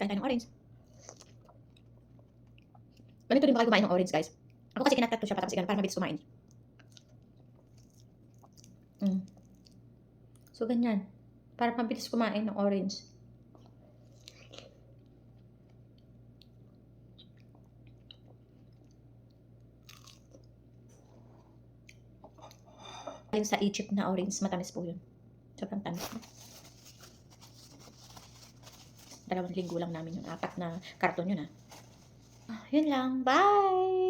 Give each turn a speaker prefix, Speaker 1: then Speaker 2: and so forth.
Speaker 1: Kain tayo ng orange. Ganito din ba kayo kumain ng orange, guys? Ako kasi kinakat ko siya para mabilis kumain. So, ganyan. Para mabilis kumain ng orange. Galing sa Egypt na orange, matamis po yun. Sobrang tamis. 2 linggo lang namin yung 4 na karton yun, ha. Yun lang. Bye!